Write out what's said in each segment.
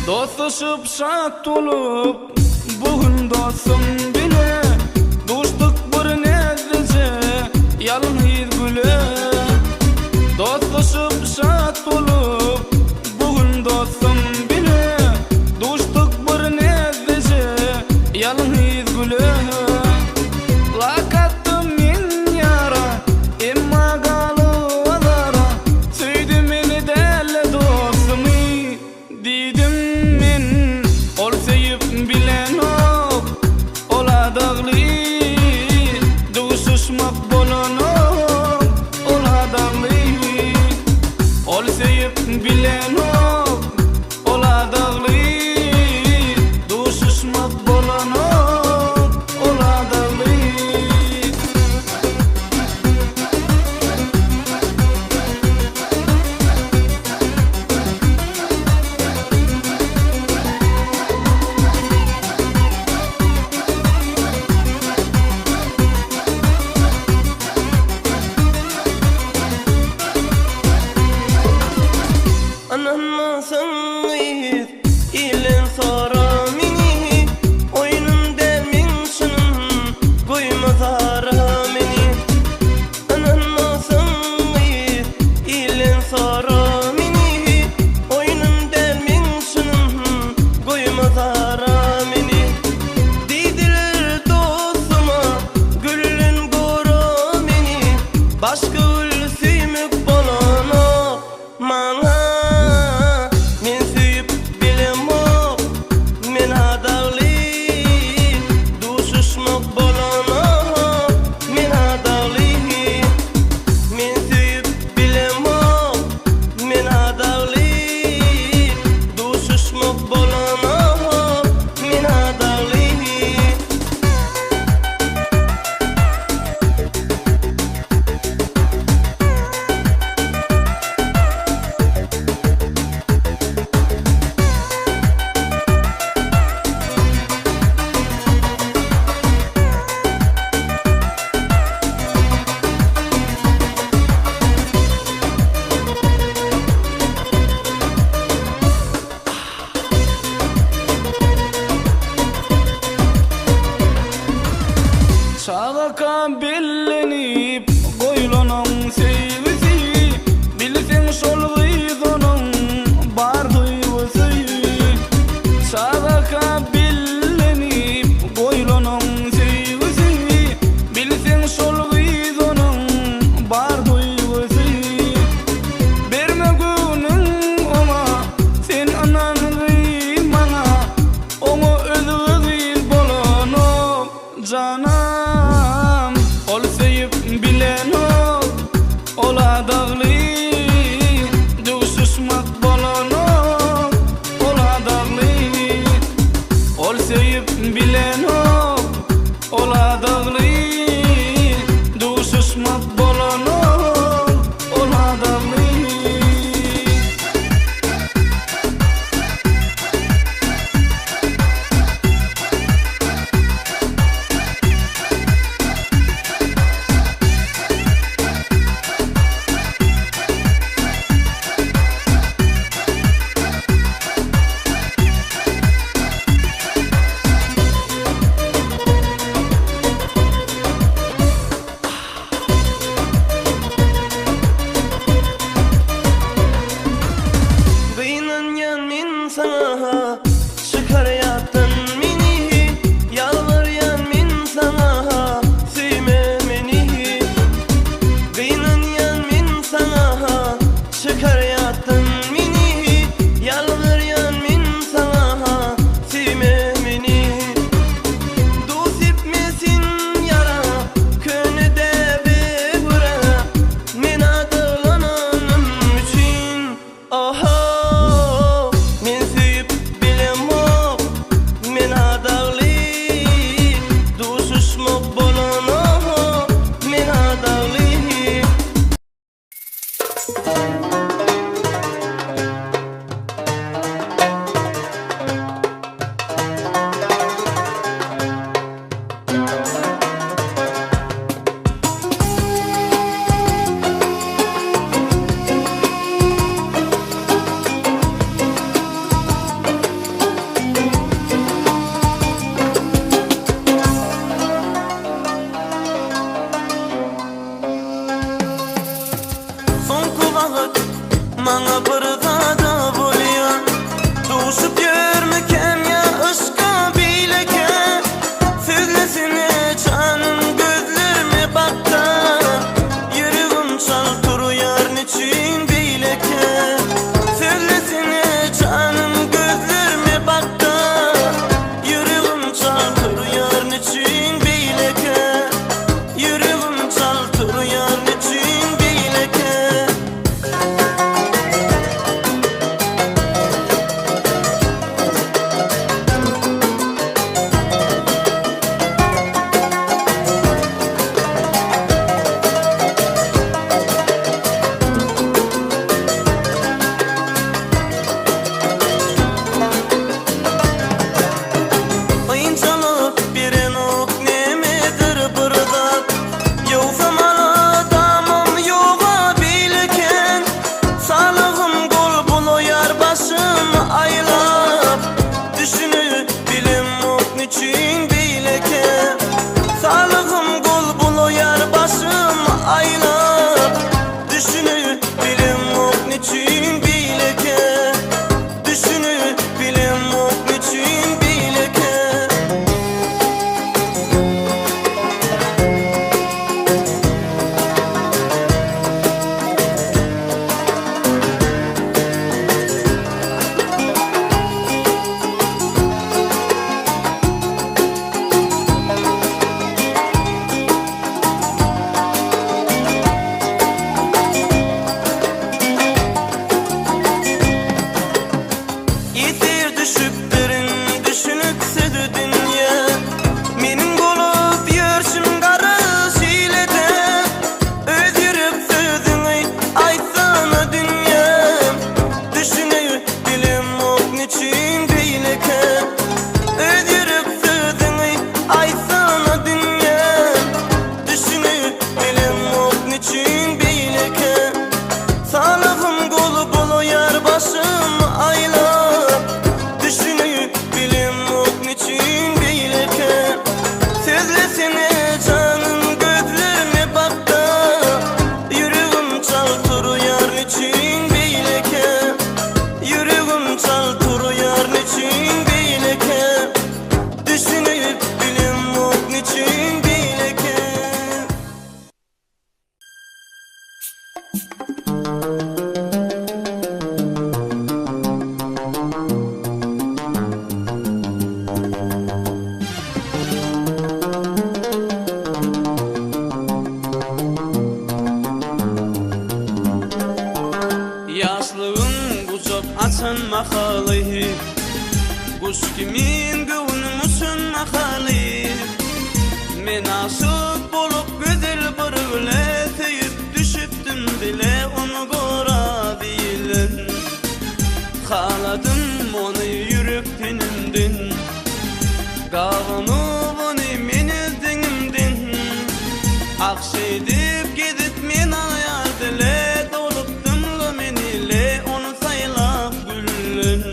Dostlaşıp şat olup bugün dostum bile dostluk bir nezlece yalnız güle. Dostlaşıp şat olup bugün dostum bile dostluk bir nezlece yalnız güle. Lakattım min yara emma galı azara söydü meni delle dostumu didim. Ol seyip bilen ok, ola dağlı, duşuşmak bolan ok, ola dağlı. Ol seyip bilen ok, ola dağlı, duşuşmak bolan ok, ola dağlı. Ananmasın ilin sonra meni oyunun dermin şunun koymaz ara meni. Ananmasın ilin sonra meni oyunun dermin şunun koymaz ara meni. Deydiler dostuma gülün gora meni başka gül suymak bolana mana. Çağaka bellenip koylanan sevgisi bilsen şol gıydanın bar duygusu. Çağaka bellenip koylanan sevgisi bilsen şol gıydanın bar duygusu. Berme günün ona sen anan gıymana onu özü değil bolano cana. Ol seyip bilen ok, ola dağlı, duşuşmak bolan ok, ola dağlı. Ol seyip bilen ok, ola dağlı, duşuşmak bolan ok, ola dağlı. Gağını men özüňimden akşedip gidip men ayadyle dolupdumlu menile onu saylap güllün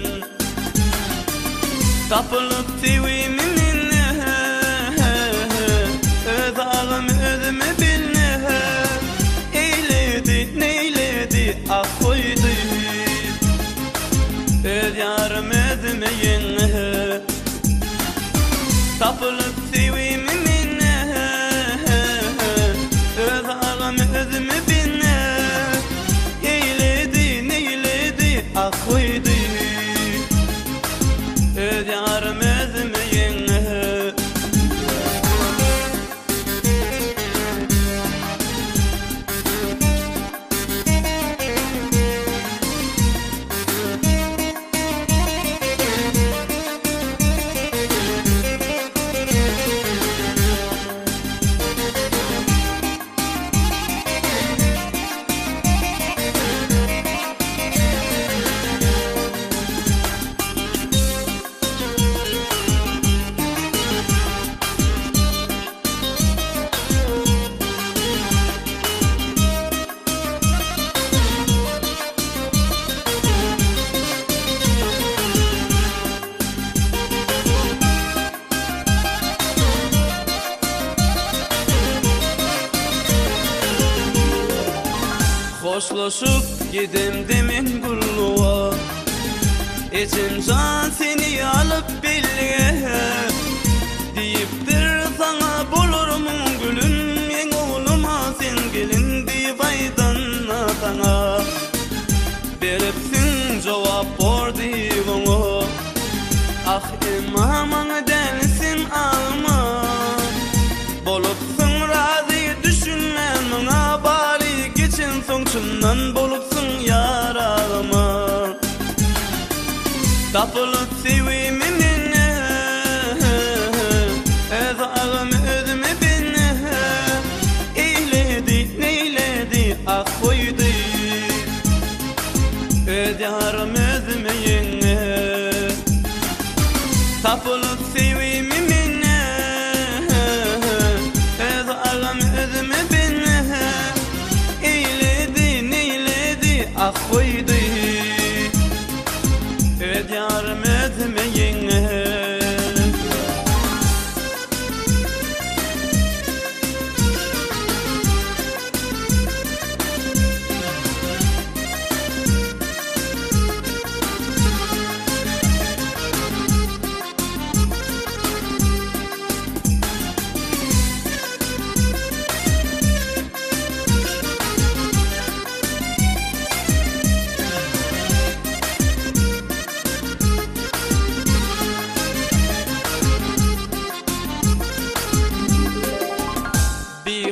tapılıp sevimine öz ağım özüme bilne eyledi neyledi ah koydu öz yarım özüme yenne tapılıp sevimine öz ağam özüme bilne eyledi neyledi ah koydu öz yarım özüme yenne Hoşlaşıp gidem demin gulluğa İçimcan seni alıp belliye Deyiptir sana bulurmun gülün Men oğluma sen gelin deyip aydanna sana Beripsin cevap bor deyip onu Ah imamana densin alma Bolupsun razı düşünmen bana bari Soňçundan bolupsun yarağıma tapılıp sevimine öz ağım özüme binne eyledi neyledi ah koydu öz yarım özüme yenne tapılıp sevimine öz ağım özüme binne ah koydu öz yarım özüme yenne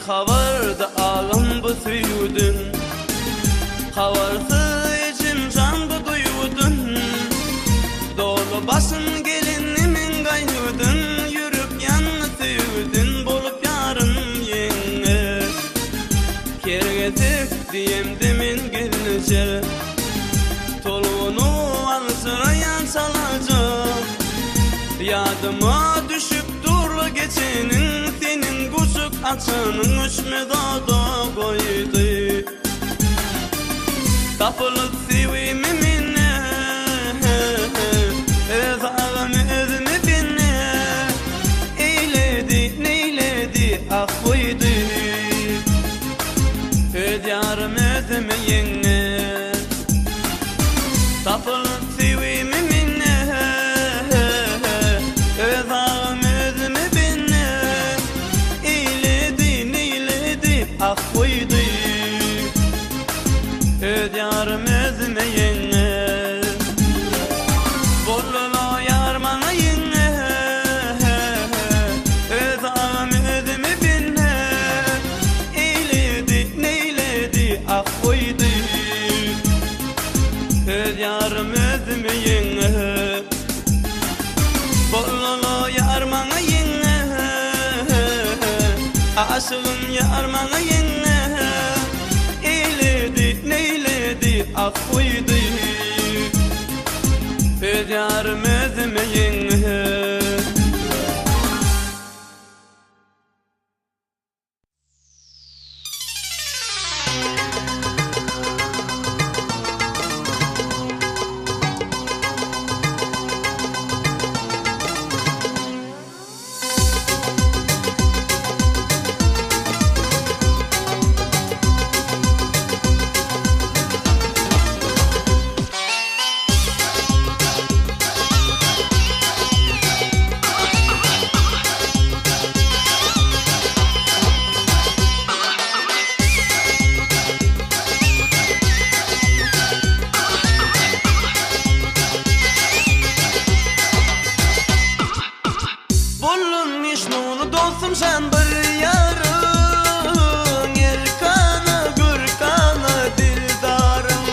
Havarda ağam bu süydün Havarsı içim candı duydun Dolu basın gelinimin gaydın Yürüp yanını süydün Bolup yarın yenge Kergetik diyem demin gelince Toluğunu alsırayan salacak Yadıma düşüp durlu geçenin Senin kuşuk açanın üç medada koydu Tapılıp sevimine öz ağam özüme binne eyledi neyledi ah koydu öz yarım özüme yenne tapılıp sevimine öz ağam özüme binne eyledi neyledi ah koydu öz yarım özüme yenne Bollulu yar bana yenne öz ağam özüme binne eyledi neyledi ah koydu öz yarım özüme yenne Bollulu yar bana yenne aşığım yar bana yenne eyledi neyledi ah koydu öz yarım özüme yenne Mecnun'u dostum sen bir yarın, Erkan'ı Gürkan'ı dildarım.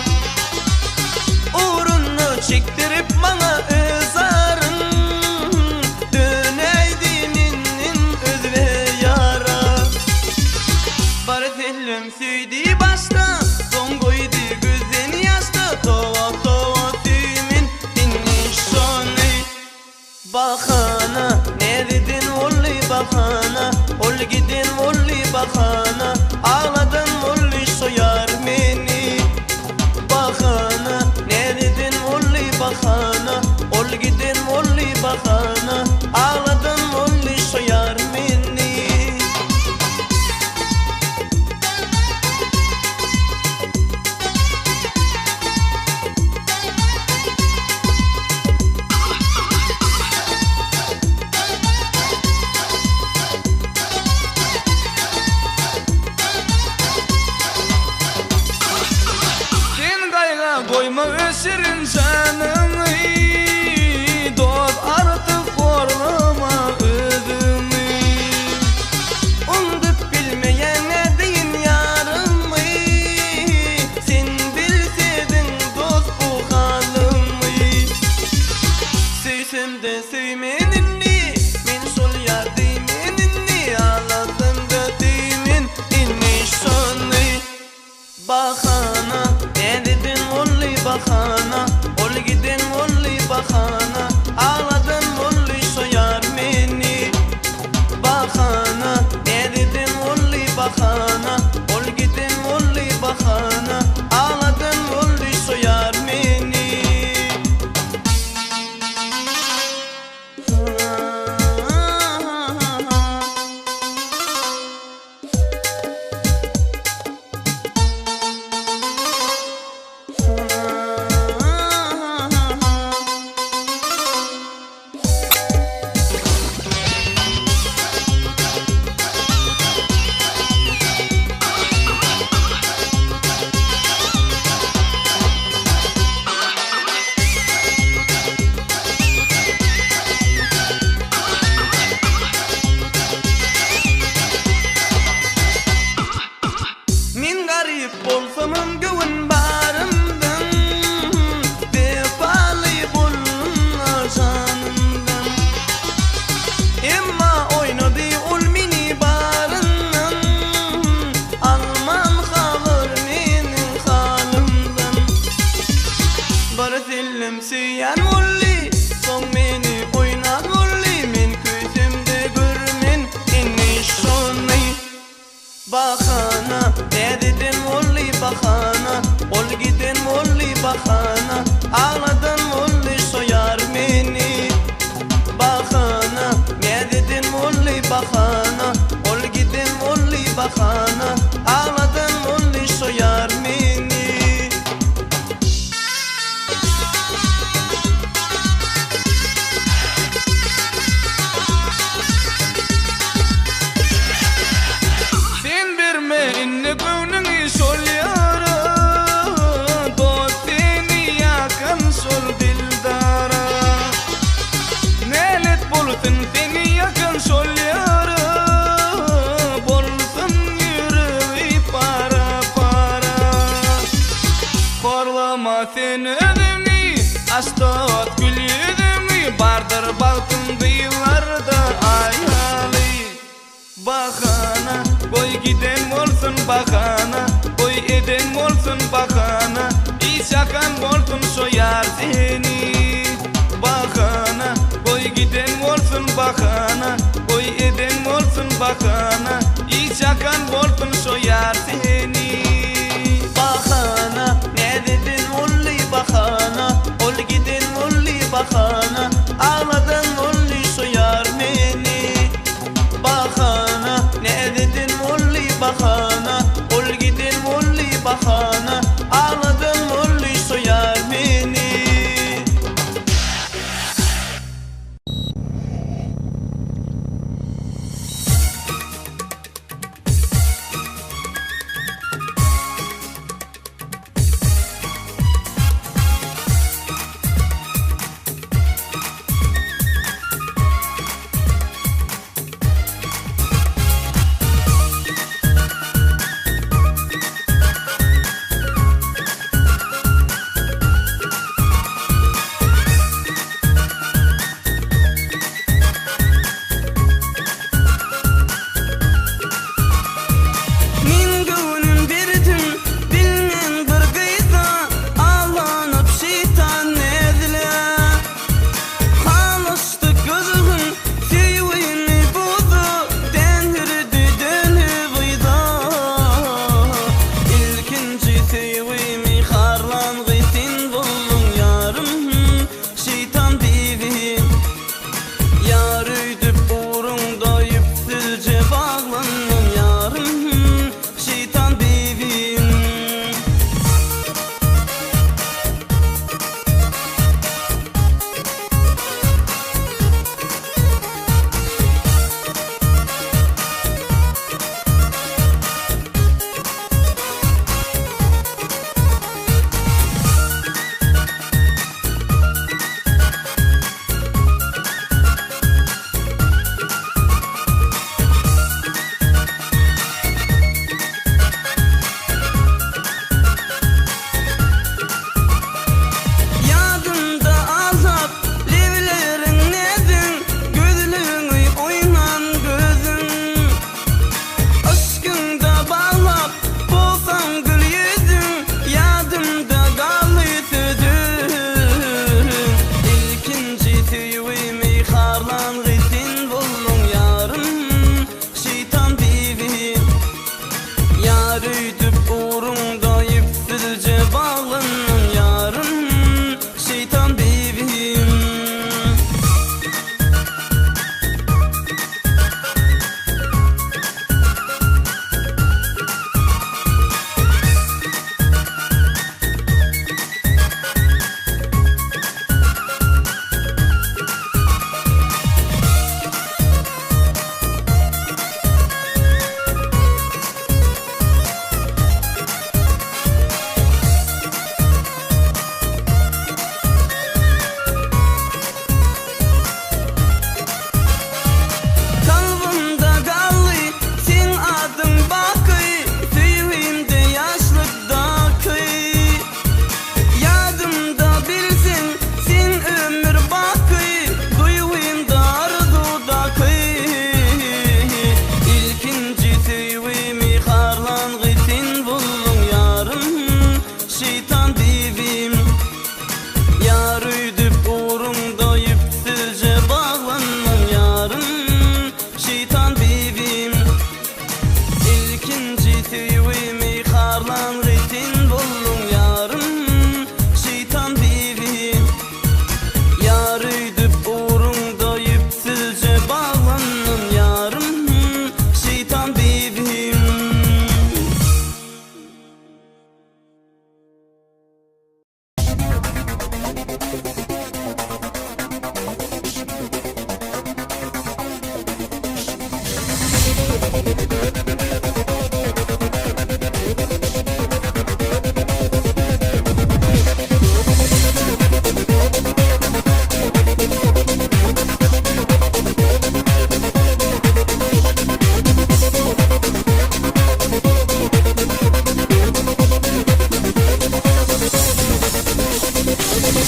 Uğrunu çektirip bana özarın, döneydinin özve yara. Baratelim süydi başta, son koydu gözden yaşta. Tova tova tüyümün dinli şonu. Bakana ne dedin olli bakana, ol gidin olli bakana, ağladın olli soyar beni. Bakana ne dedin olli bakana, ol gidin olli bakana, ağladın olli soyar beni. Koyma öserin canını, dost artık korlama özünü. Undup bilmeyen edin yarımı, sen bilsedin dost bu halımı. Söysem de söymenini, men sol yar deymenini, ağlasam da deymen inni şonu. Bakana ne dedin olli bakana, ol gidin olli bakana, ağladın olli soyar beni. Bakana ne dedin olli bakana, ol gidin olli bakana, ağladın olli soyar beni. Min garip bolsamın güvün barımdan, vefalı bulunma canımdan. Emma oynadı ol mini barından, alman kalır menin halımdan. Baratelim süyen olli, son meni oynar olli, men küsümde görmen inni şonu. Bakana ne dedin olli bakana, ol gidin olli bakana, ağladın olli soyar beni. Bakana ne dedin olli bakana, ol gidin olli bakana, ağladın olli soyar beni. İnne gönlünü sol yara, dost seni yakan sol dildara. Nelet bulsun seni yakan sol yara, bulsun yüreği para para. Korlama sen ödümni, astot gül yüzümü, bardır baktın dıylarda ayalı. Bakana koy giden olsun bakana, koy eden olsun bakana, İşakan olsun soyar seni. Bakana koy giden olsun bakana, koy eden olsun bakana, İşakan olsun soyar seni. Bakana ne dedin olli bakana, ol gidin olli bakana, ağladın olli soyar beni. Bakana ne dedin olli bakana, ol gidin olli bakana, ağladın olli soyar beni.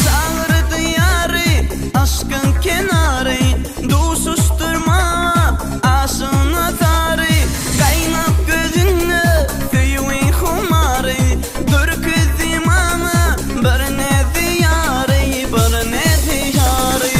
Sağırdı yari, aşkın kenarı, du susturma, aşına tarı. Kaynap gözünü, tüyün humarı, dur kızım ana, bir ne diyarı, bir ne diyarı.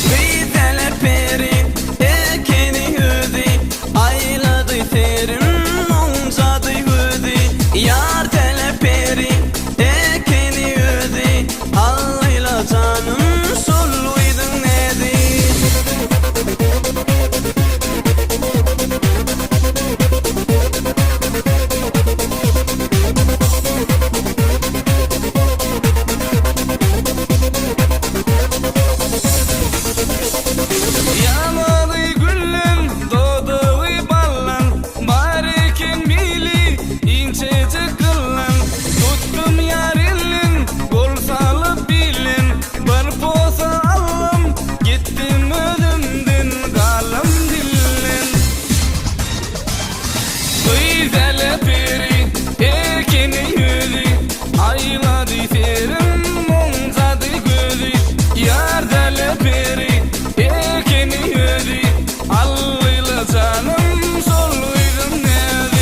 Güzel peri, ekeni hüzi, ayladı terim, oncadı hüzi. Yar tele peri, ekeni hüzi, Allah'la canım solluydun nedi. Yamalı güllüm, doğduğu ballan, barikin bili, incecik kıllan. Tuttum yarillin, kol salıp bilin, bir posa alım, gittim ölümdün, kalım dillin. Güzel peri, ekeni yüzü, ayladı terim, oncadı gözü. Yardele peri, ekeni yüzü, Allah'la canım solluydum nedi.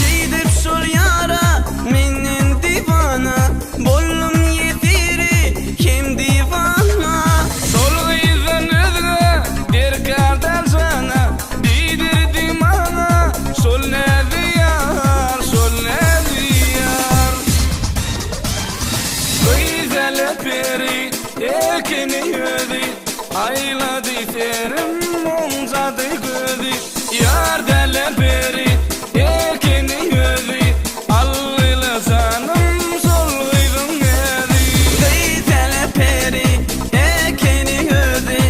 Şeydir sol yara, menin divana, bollum yetiri, kim divana. Sol gıyzın özgü, bir kadar sana, didirdim ana, sol ne diyar, sol ne diyar. Güzel peri, ekeni yüzü, ayladı terim, oncadı gözü. Yardele peri, ekeni yüzü, Allah'la canım solluydum nedi. Güzel peri, ekeni yüzü,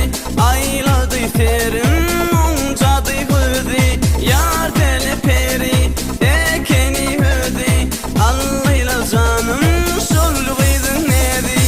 ayladı terim, oncadı gözü. Yardele peri, ekeni yüzü, Allah'la canım solluydum nedi.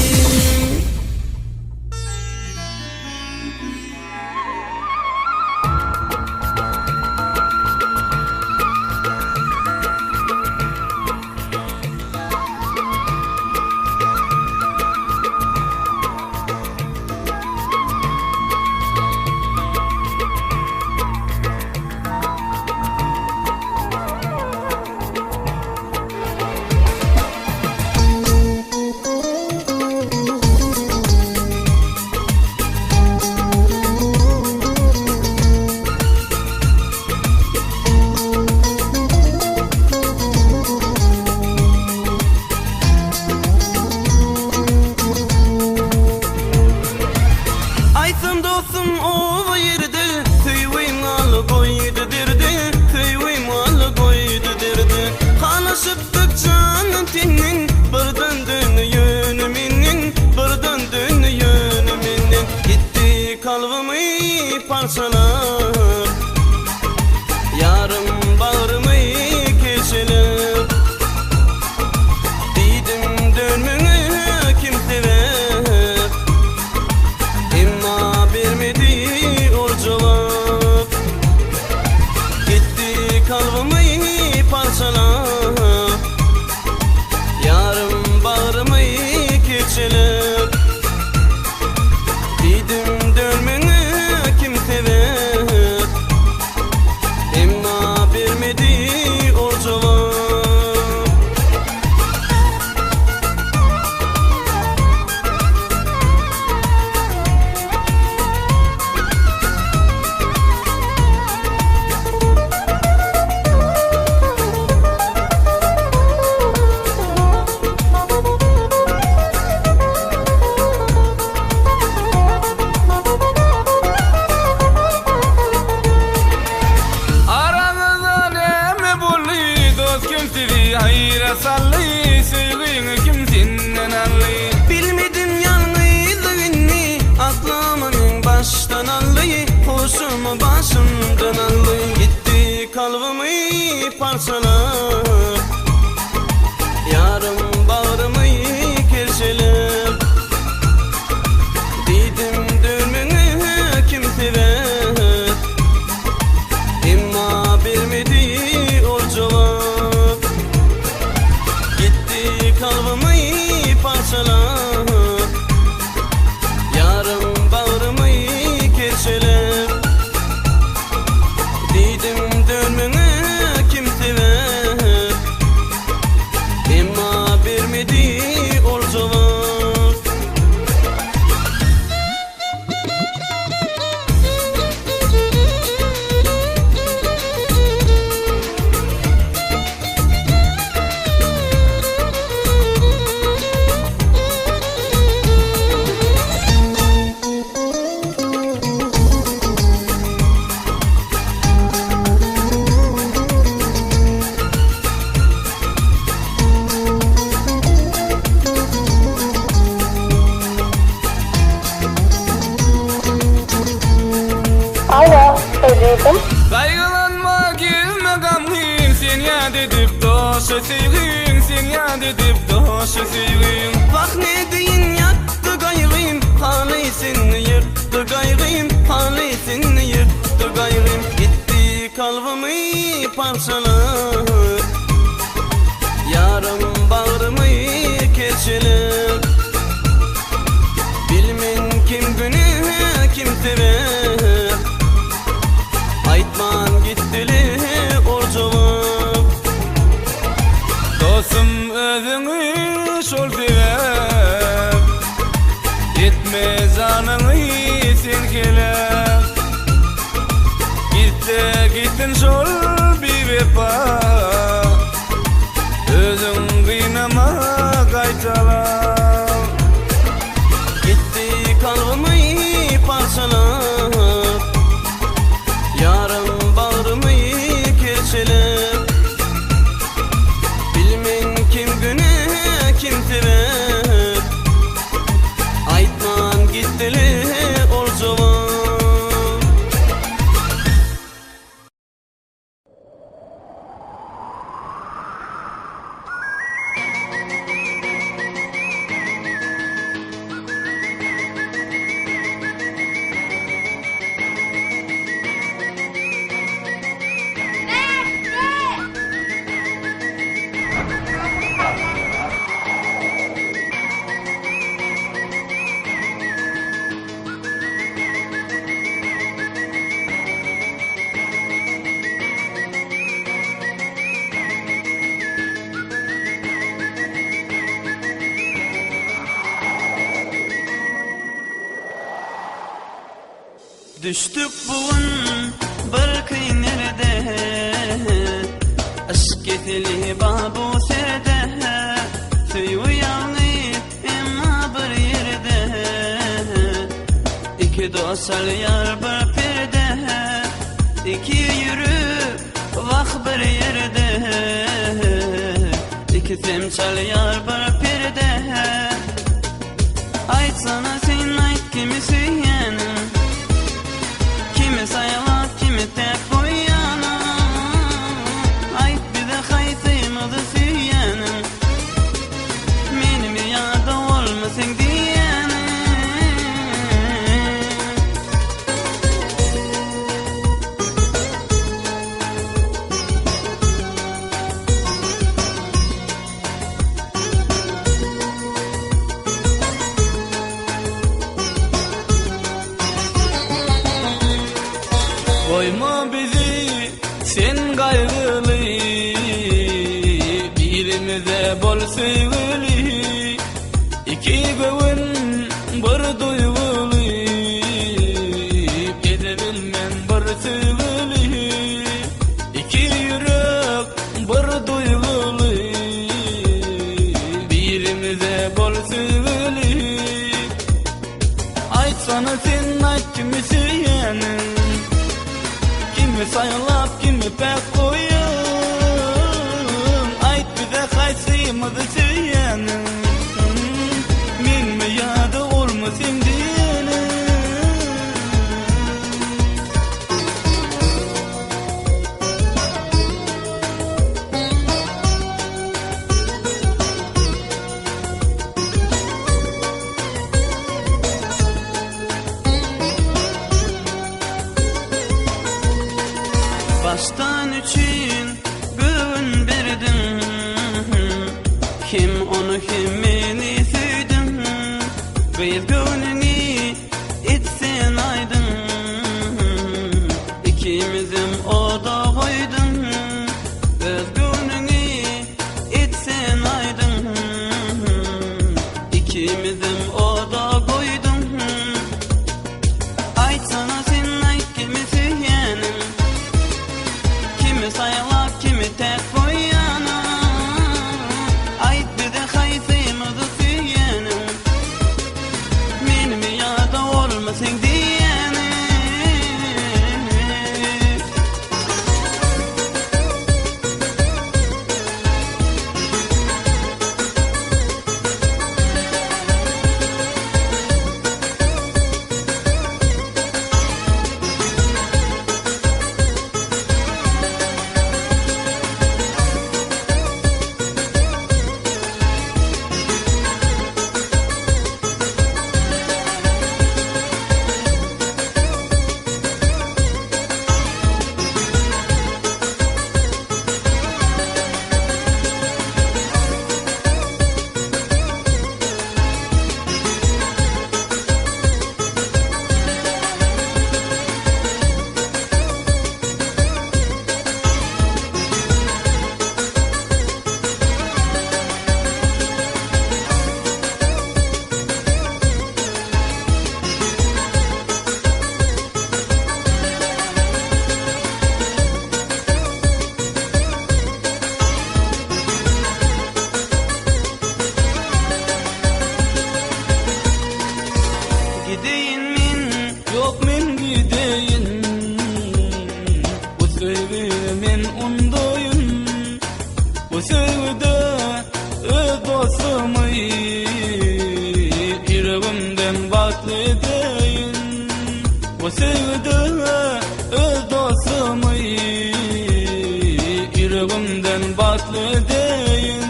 Aytım dostum o yerde, tüyüm al koydu dirdi, tüyüm al koydu dirdi. Kanışıptık canım tinin, bir döndün yönüminin, bir döndün yönüminin. Gitti kalbimi parçalar, yarım bağrımı keseler. Dedim dönmünü kim sever, imma vermedi o cevap. Gitti kalbimi parçalar, yarım bağrımı keçeler. Dedim dönmünü kim sever, imma vermedi o cevap. hayra sallı, sevgini kim senden allı. Bilmedim yalnızlığını, aklımın baştan aldı, hoşumu başımdan aldı. Gitti kalbimi parçalar, yarım bağrımı kerşeler. Dedim dönmeni kim sever, imma vermedi o cevap. Gitti kalbimi parçalar, yarım bağrımı kerşeler. Dedim dönmeni kim sever, imma vermedi o cevap. Alo, söyleydim. Kaygılanma gelme gamgin, sen yad edip doşa sevgin, sen yad edip doşa sevgin. Bak ne deyin yattı gayrım, halisini yırttı gayrım, halisini yırttı gayrım. Gitti kalbimi parçalar, yarım bağrımı kerşeler. Bilmin kim günü kim sever, aytman gittili o cevap. Dostum özüňi şol sever, etme zanıňy sen kelep. Gittin şol bir vefa, özüň gynama gaýtalar. Gitti kalbimi parçalar, yarım bağrımı kerşeler. Bilmin kim günü kim sever, aytman gittili ol cevap. Düştük bugün bir kıynerde, aşk etili babu serde. Suyu yanıp emma bir yerde, iki dostal yar bir perde. İki yürüp vak bir yerde, iki temsal yar bir perde. Aytsana sen ayt kimi süyenim, kimi sayalap kimi tek koyanım. Ayt bize haysymydy süyenim, menim yada olmasın diyenim. Koyma bizi sen gayrılı, birimize bol sevgili. İki göğün bir duygulu, edebilmen bir sevgili. İki yürek bir duygulu, birimize bol sevgili. Aytsana sen ayt kimi süyenim, kimi sayılap kimi pek koyun. Ayt bize özümden baklı deyin.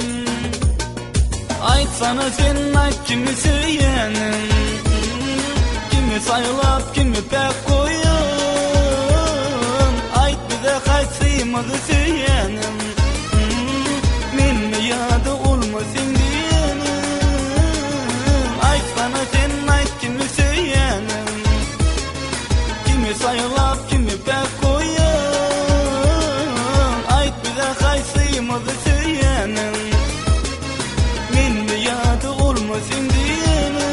Aytsana sen ayt kimi söylenin, kimi saylap kimi pek koyun. Ayt bize kaysıymadı söylenin, minni yadı olmasın diyenin. Aytsana sen ayt kimi söylenin, kimi saylap kimi pek koyun. Ayt bize kaysıymadı söylenin, minni yadı olmasın diyenin.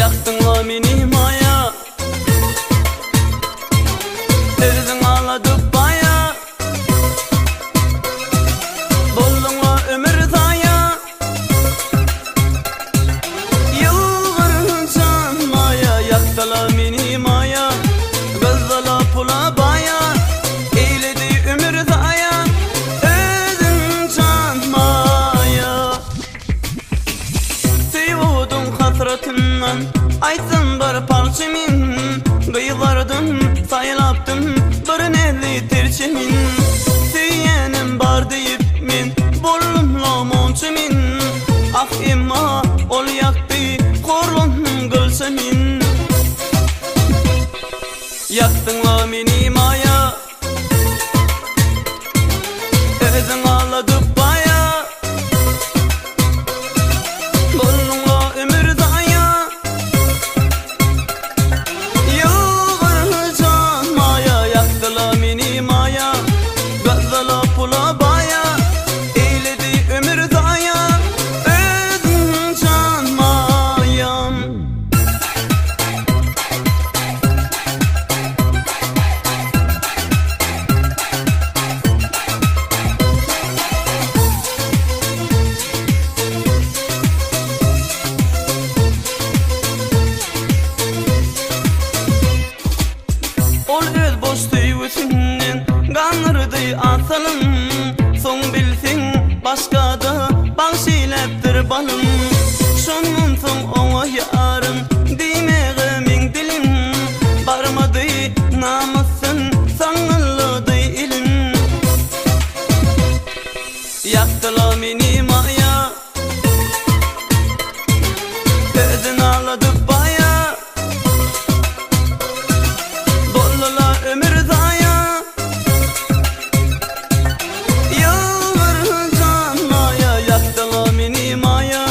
yaktınla meni maya, özün ağladıp baya, bollunla ömür zaya, yılgırın canmaya, yaktıla meni maya, gözla pula baya, eyledi ömür zaya, özün canmaya. Sevudun hasratından aytsın bir parça min, kıyılardan saylaptım bir nevli terçemin. Söyyenim bar deyip men bollumla monçu min, ah emma ol yaktı korlun gülse min. Yaktınla meni maya, özün ağladıp baya, bollunla ömür zaya, yılgır canmaya, yaktıla meni maya, gözla pula baya, eyledi ömür zaya, özün canmayam. Ol öz boş tüyüsünden ganırdı asalım, son bilsin başka da bağışlayıptır balım. Şonun son ona yarın demeğimin dilim, barmadı namusun sanılladı ilim. Yaktıla meni maya, özün ağladıp baya, bollula ömür zaya, yılgır canmaya, yaktıla meni maya,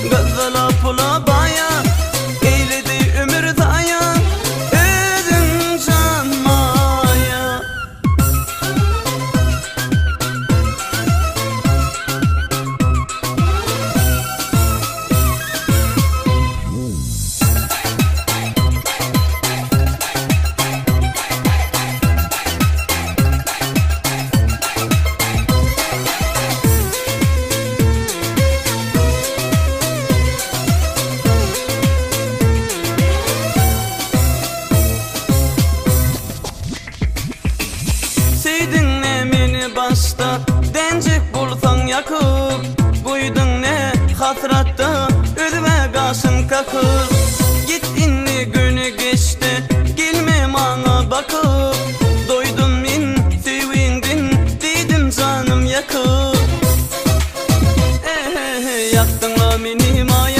gözla pula baya, eyledi ömür zaya, özün canmaya. Seydin ne meni başta, dencik bulsan yakıp, koydun ne hasratta, özüme karşın kakıp. Git inni günü geçti, gelme bana bakıp, doydum min sevindin, dedim canım yakıp. Yaktınla meni maya,